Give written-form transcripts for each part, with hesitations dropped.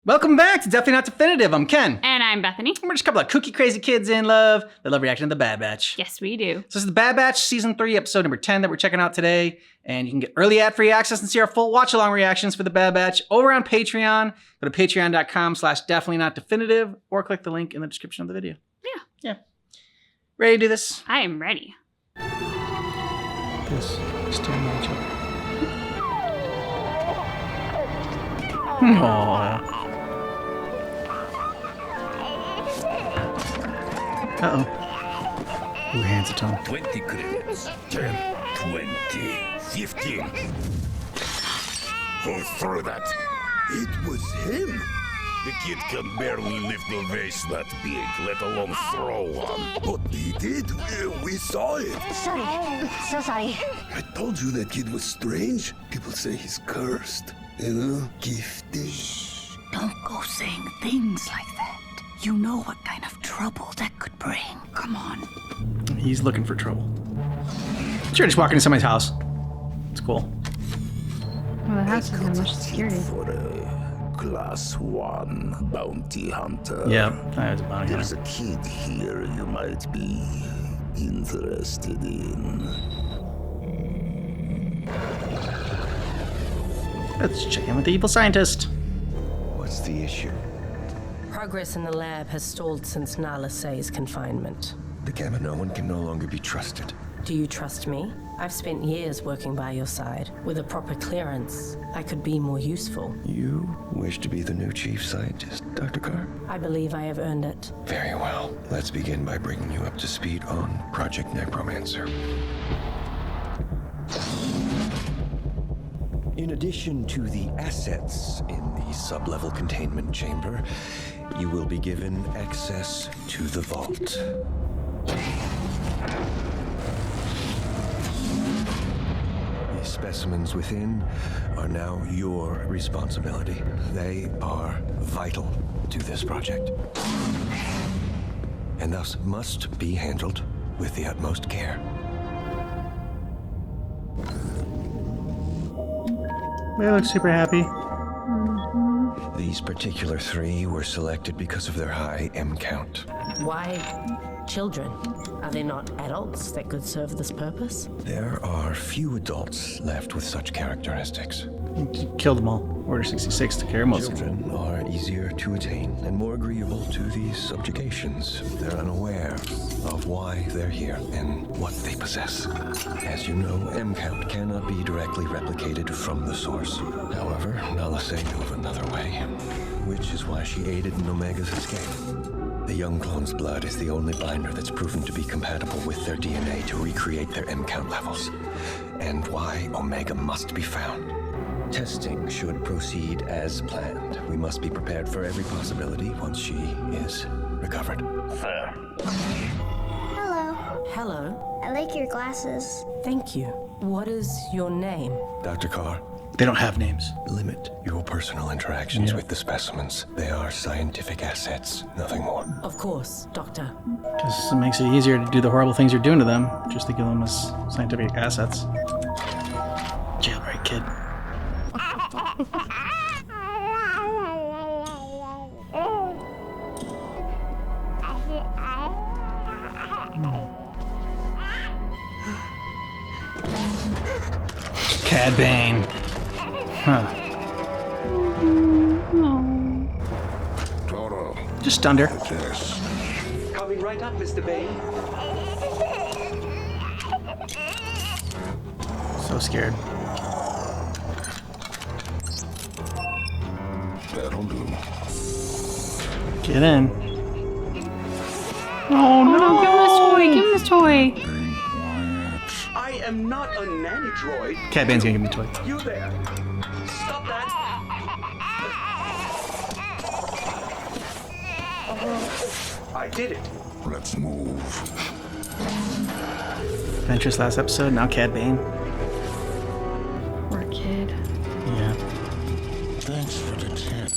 Welcome back to Definitely Not Definitive. I'm Ken. And I'm Bethany. We're just a couple of kooky, crazy kids in love that love reacting to The Bad Batch. Yes, we do. So this is The Bad Batch Season 3, Episode number 10 that we're checking out today. And you can get early ad-free access and see our full watch-along reactions for The Bad Batch over on Patreon. Go to patreon.com/definitely-not-definitive or click the link in the description of the video. Yeah. Ready to do this? I am ready. This is staring at each other. Aww. Uh-oh. Ooh, hands a tongue. 20 credits. 10, 20, 15. Who threw that? It was him. The kid can barely lift a vase that big, let alone throw one. But he did. We saw it. Sorry. So sorry. I told you that kid was strange. People say he's cursed. You know, gifted. Shh. Don't go saying things like that. You know what kind of trouble that could bring. Come on. He's looking for trouble. Sure, just walking into somebody's house. It's cool. Well, the house isn't much security. For a class 1 bounty hunter. Yeah, that was a bounty There's hunter. a kid here you might be interested in. Let's check in with the evil scientist. What's the issue? Progress in the lab has stalled since Nala Say's confinement. The Kaminoan can no longer be trusted. Do you trust me? I've spent years working by your side. With a proper clearance, I could be more useful. You wish to be the new chief scientist, Dr. Carr? I believe I have earned it. Very well. Let's begin by bringing you up to speed on Project Necromancer. In addition to the assets in the sub-level containment chamber, you will be given access to the vault. The specimens within are now your responsibility. They are vital to this project, and thus must be handled with the utmost care. They look super happy. These particular 3 were selected because of their high M count. Why children? Are they not adults that could serve this purpose? There are few adults left with such characteristics. Killed them all. Order 66 to care most of them. Children are easier to attain and more agreeable to these subjugations. They're unaware of why they're here and what they possess. As you know, M count cannot be directly replicated from the source. However, Nala Say knew of another way, which is why she aided in Omega's escape. The young clone's blood is the only binder that's proven to be compatible with their DNA to recreate their M count levels, and why Omega must be found. Testing should proceed as planned. We must be prepared for every possibility once she is recovered. Fair. Hello. Hello. I like your glasses. Thank you. What is your name? Dr. Carr, They don't have names. limit your personal interactions with the specimens. They are scientific assets, nothing more. Of course, Doctor. Because it makes it easier to do the horrible things you're doing to them, just to kill them as scientific assets. Jailbreak kid. Cad Bane. Huh. Toro. Just stunned her. Yes. Coming right up, Mr. Bane. So scared. That'll do. Get in. Oh no! Give him his toy. Be quiet. I am not a nanny droid. Cad Bane's gonna give me a toy. You there. Stop that. I did it. Let's move. Ventress last episode, now Cad Bane. Poor kid. Yeah. Thanks for the tip.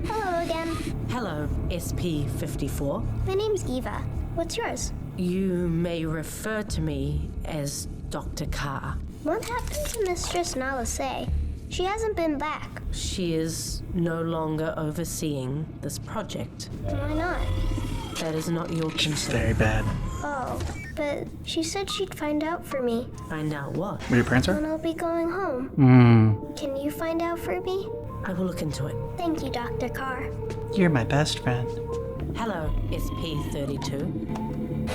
Hello again. Hello, SP-54. My name's Eva. What's yours? You may refer to me as Dr. Carr. What happened to Mistress Nala Say? She hasn't been back. She is no longer overseeing this project. Why not? That is not your concern. Very bad. Oh, but she said she'd find out for me Find out what? Where your parents when are? I'll be going home. Can you find out for me? I will look into it. Thank you, Dr. Carr. You're my best friend. Hello, SP-32.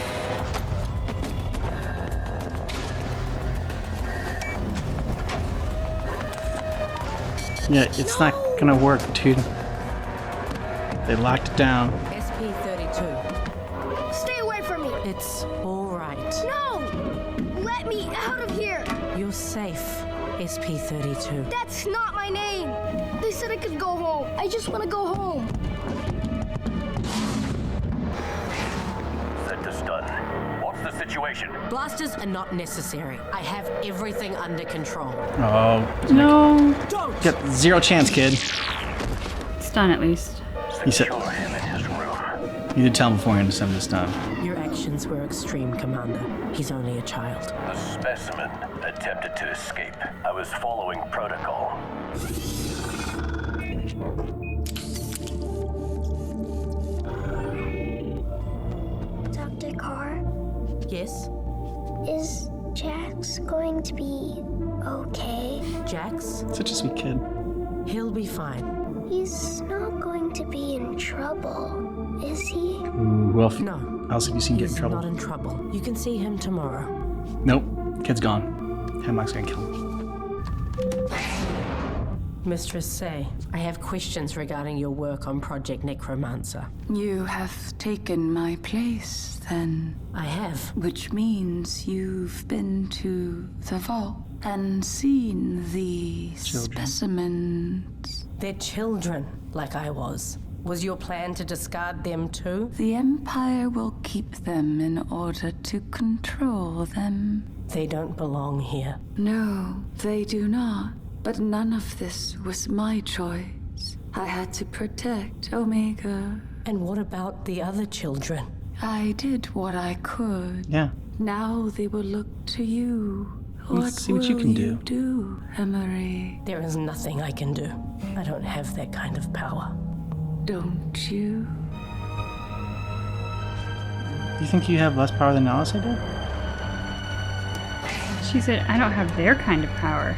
Yeah, it's not gonna work, dude. They locked it down. SP-32. Stay away from me! It's all right. No! Let me out of here! You're safe, SP-32. That's not my name! They said I could go home. I just want to go home. Set to stun. What's the situation? Blasters are not necessary. I have everything under control. Oh, No. get 0 chance, kid. Stun at least. He said, Secure him in his room. you did tell him beforehand to send this down. Your actions were extreme, Commander. He's only a child. The specimen attempted to escape. I was following protocol. Dr. Carr, Yes? is Jax going to be okay? Jax? Such a sweet kid. He'll be fine. He's not going to be in trouble, is he? Ooh, who else No. have you seen get in He's trouble? not in trouble. You can see him tomorrow. Nope. Kid's gone. Hemlock's gonna kill him. Mistress Say, I have questions regarding your work on Project Necromancer. You have taken my place, then. I have. Which means you've been to the vault and seen the Children. specimens. They're children, like I was. Was your plan to discard them too? The Empire will keep them in order to control them. They don't belong here. No, they do not. But none of this was my choice. I had to protect Omega. And what about the other children? I did what I could. Yeah. Now they will look to you. Let's see what you can do. do, Emery? There is nothing I can do. I don't have that kind of power. Don't you? Do you think you have less power than Alice I do? She said, I don't have their kind of power.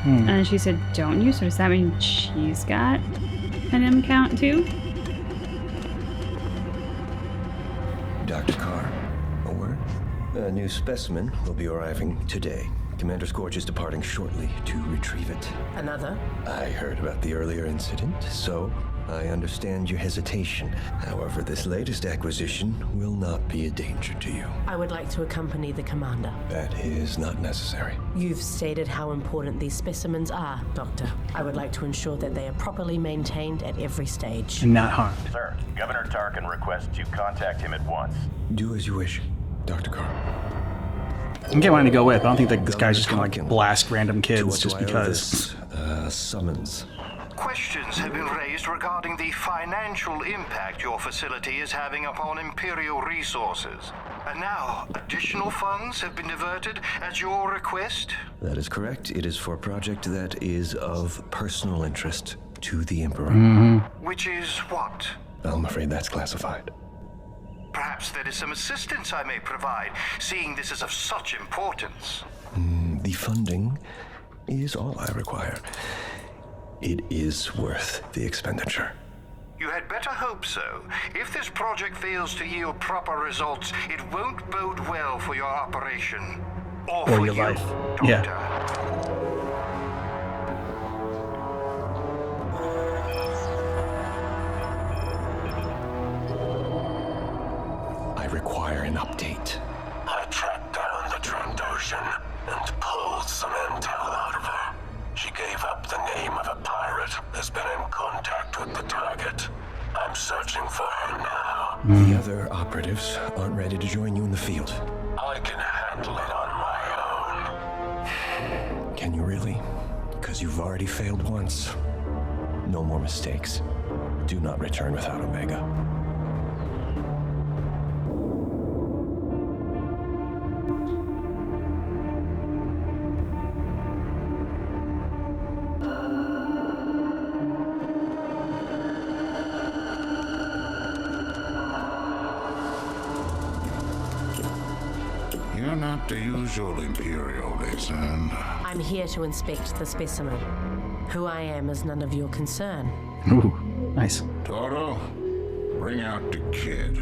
And then she said, don't you? So does that mean she's got an M count too? Dr. Carr, a word? A new specimen will be arriving today. Commander Scorch is departing shortly to retrieve it. Another? I heard about the earlier incident, so I understand your hesitation. However, this latest acquisition will not be a danger to you. I would like to accompany the commander. That is not necessary. You've stated how important these specimens are, Doctor. I would like to ensure that they are properly maintained at every stage. And not harmed. Sir, Governor Tarkin requests you contact him at once. Do as you wish, Dr. Carr. I can get one to go with, but I don't think that this guy's just gonna Governor like Tarkin. blast random To kids what just do I owe because. this, summons. Questions have been raised regarding the financial impact your facility is having upon Imperial resources. And now, additional funds have been diverted at your request? That is correct. It is for a project that is of personal interest to the Emperor. Which is what? I'm afraid that's classified. Perhaps there is some assistance I may provide, seeing this is of such importance. The funding is all I require. It is worth the expenditure. You had better hope so. If this project fails to yield proper results, it won't bode well for your operation. Or for your you, life. Doctor. Yeah. I require an update. I tracked down the Trandoshan and pulled some intel out of her. She gave up the name of a pirate, has been in contact with the target. I'm searching for her now. The other operatives aren't ready to join you in the field. I can handle it on my own. Can you really? Because you've already failed once. No more mistakes. Do not return without Omega. Not the usual Imperial, listen. I'm here to inspect the specimen. Who I am is none of your concern. Ooh, nice. Toro, bring out the kid.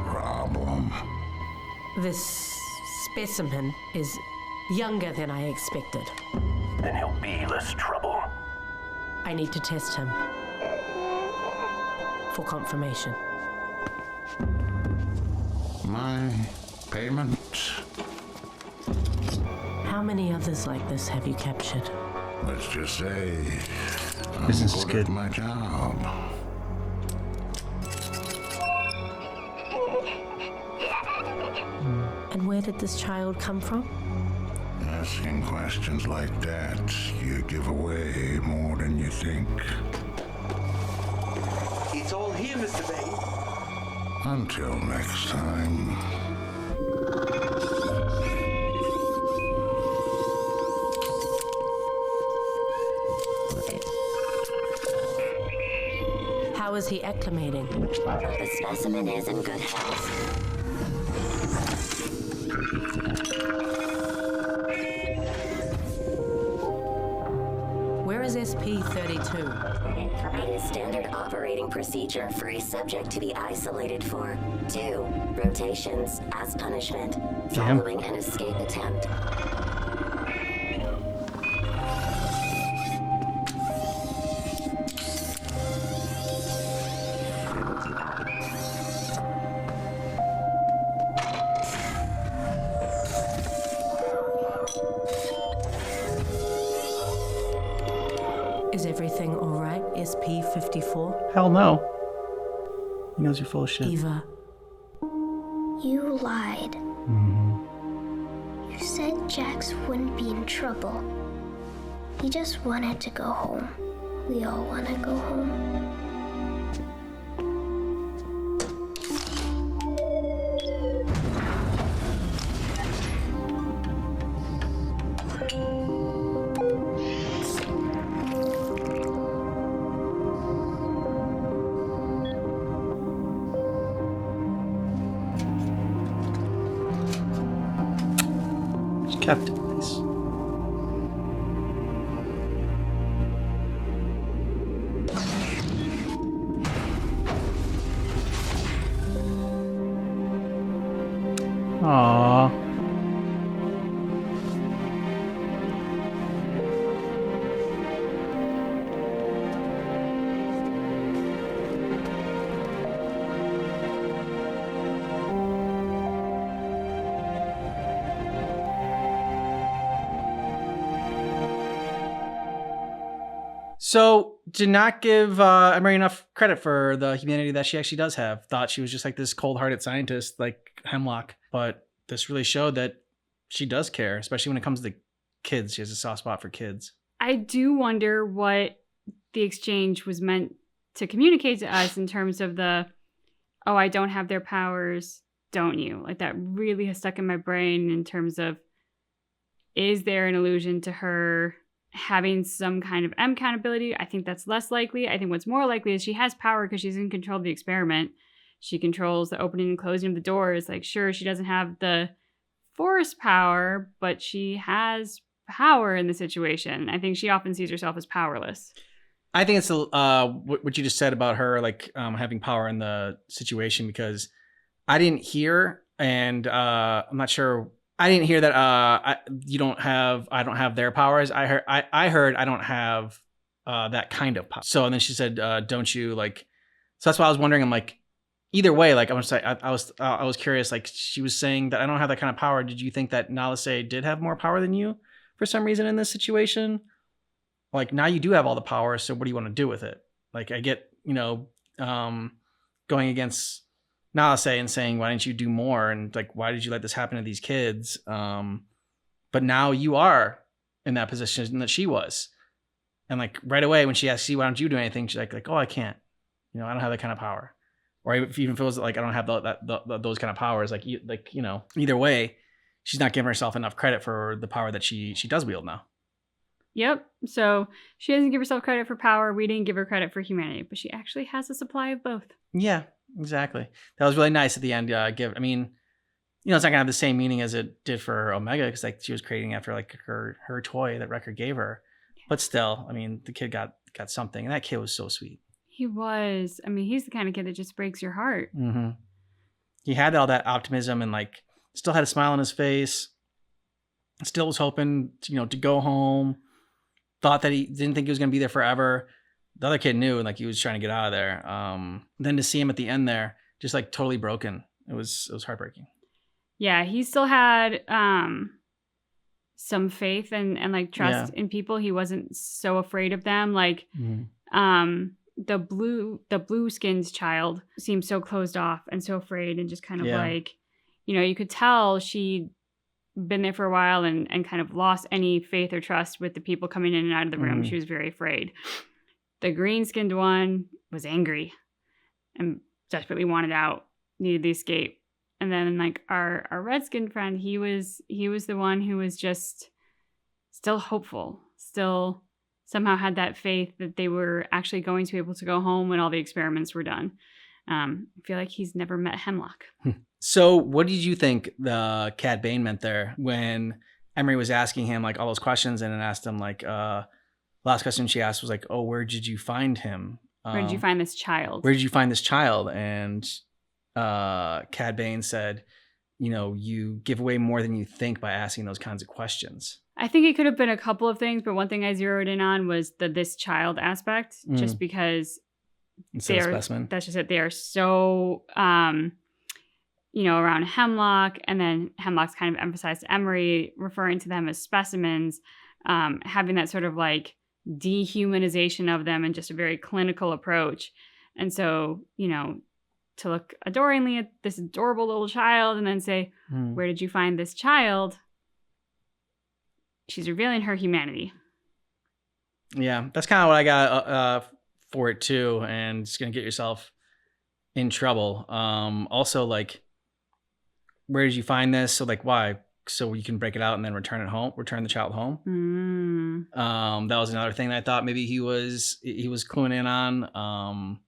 Problem. This specimen is younger than I expected. Then he'll be less trouble. I need to test him for confirmation. My payment? How many others like this have you captured? Let's just say I'm Business is good good. at my job. And where did this child come from? Asking questions like that, you give away more than you think. It's all here, Mr. Bane. Until next time. How is he acclimating? The specimen is in good health. Where is SP-32? It is standard operating procedure for a subject to be isolated for 2 rotations as punishment following an escape attempt. Is everything all right, SP-54? Hell no. He knows you're full of shit. Eva, You lied. You said Jax wouldn't be in trouble. He just wanted to go home. We all want to go home. Kept it nice. Aww. So, did not give Emery enough credit for the humanity that she actually does have. Thought she was just like this cold-hearted scientist like Hemlock. But this really showed that she does care, especially when it comes to kids. She has a soft spot for kids. I do wonder what the exchange was meant to communicate to us in terms of the, oh, I don't have their powers, don't you? Like that really has stuck in my brain in terms of, is there an allusion to her having some kind of M-count ability? I think that's less likely. I think what's more likely is she has power because she's in control of the experiment. She controls the opening and closing of the doors. Like, sure, she doesn't have the force power, but she has power in the situation. I think she often sees herself as powerless. I think it's what you just said about her, like having power in the situation, because I didn't hear, and I'm not sure. I didn't hear that I don't have their powers. I heard I don't have that kind of power. So and then she said, don't you, like, so that's why I was wondering. I'm like, either way, like I was curious. Like she was saying that I don't have that kind of power. Did you think that Nalase did have more power than you for some reason in this situation? Like now you do have all the power. So what do you want to do with it? Like I get, going against Nalase and saying, why didn't you do more? And like, why did you let this happen to these kids? But now you are in that position that she was. And like right away when she asked you, why don't you do anything? She's like, oh, I can't, I don't have that kind of power. Or if even feels like I don't have those kind of powers, either way, she's not giving herself enough credit for the power that she does wield now. Yep. So she doesn't give herself credit for power. We didn't give her credit for humanity, but she actually has a supply of both. Yeah, exactly. That was really nice at the end. It's not gonna have the same meaning as it did for Omega, because like she was creating after like her toy that Wrecker gave her. But still, I mean, the kid got something, and that kid was so sweet. He was. I mean, he's the kind of kid that just breaks your heart. Mm-hmm. He had all that optimism and like still had a smile on his face. Still was hoping, to go home. Thought that he didn't think he was going to be there forever. The other kid knew, and like he was trying to get out of there. Then to see him at the end there, just like totally broken, it was heartbreaking. Yeah, he still had some faith and like trust in people. He wasn't so afraid of them. Like the blue skinned child seemed so closed off and so afraid, and just kind of like, you could tell she'd been there for a while and kind of lost any faith or trust with the people coming in and out of the room. She was very afraid. The green-skinned one was angry and desperately wanted out, needed the escape. And then like our red-skinned friend, he was the one who was just still hopeful, still somehow had that faith that they were actually going to be able to go home when all the experiments were done. I feel like he's never met Hemlock. So what did you think the Cad Bane meant there when Emery was asking him like all those questions, and then asked him like, last question she asked was like, oh, where did you find him? Where did you find this child? Where did you find this child? And Cad Bane said, you give away more than you think by asking those kinds of questions. I think it could have been a couple of things, but one thing I zeroed in on was this child aspect, just because that's just it. They are so, around Hemlock, and then Hemlock's kind of emphasized Emery, referring to them as specimens, having that sort of like dehumanization of them and just a very clinical approach. And so, to look adoringly at this adorable little child and then say, where did you find this child? She's revealing her humanity. Yeah, that's kind of what I got for it too, and it's gonna get yourself in trouble. Also, like, where did you find this? So like, why? So you can break it out and then return the child home. That was another thing that I thought maybe he was cluing in on.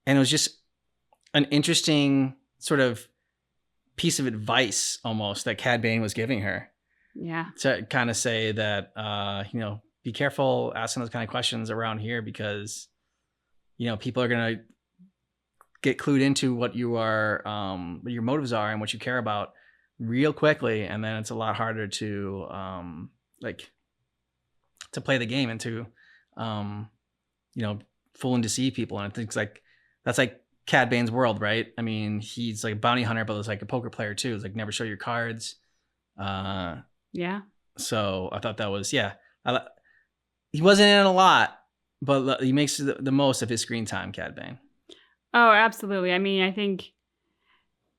And it was just an interesting sort of piece of advice almost that Cad Bane was giving her. Yeah. To kind of say that, be careful asking those kind of questions around here, because, people are going to get clued into what you are, what your motives are and what you care about real quickly. And then it's a lot harder to, to play the game and to, fool and deceive people. And I think that's like Cad Bane's world, right? I mean, he's like a bounty hunter, but it's like a poker player too. It's like never show your cards. Yeah. So I thought that was, he wasn't in a lot, but he makes the most of his screen time, Cad Bane. Oh, absolutely. I mean, I think,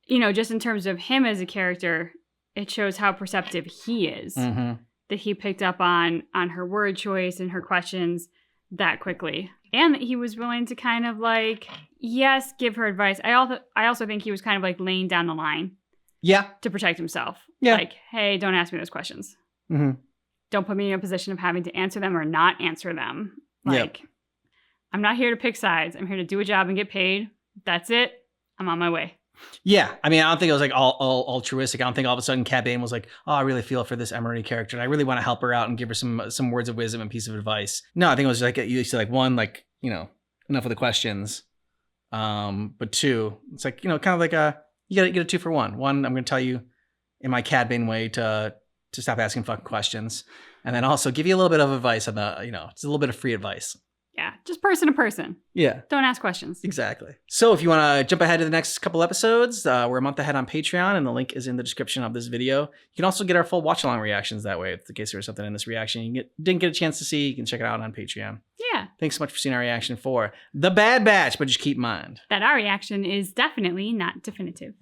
just in terms of him as a character, it shows how perceptive he is, that he picked up on her word choice and her questions that quickly. And that he was willing to kind of like, yes, give her advice. I also think he was kind of like laying down the line. Yeah. To protect himself. Yeah. Like, hey, don't ask me those questions. Don't put me in a position of having to answer them or not answer them. Like, I'm not here to pick sides. I'm here to do a job and get paid. That's it. I'm on my way. Yeah. I mean, I don't think it was like all altruistic. I don't think all of a sudden Cad Bane was like, oh, I really feel for this Emery character, and I really want to help her out and give her some words of wisdom and piece of advice. No, I think it was like, you said, like, one, like, enough of the questions. But two, it's like, kind of like you gotta get a 2 for 1. One, I'm going to tell you in my Cad Bane way to stop asking fucking questions. And then also give you a little bit of advice on it's a little bit of free advice. Yeah. Just person to person. Yeah. Don't ask questions. Exactly. So if you want to jump ahead to the next couple episodes, we're a month ahead on Patreon, and the link is in the description of this video. You can also get our full watch along reactions that way. If in case there was something in this reaction you didn't get a chance to see, you can check it out on Patreon. Yeah. Thanks so much for seeing our reaction for The Bad Batch, but just keep in mind that our reaction is definitely not definitive.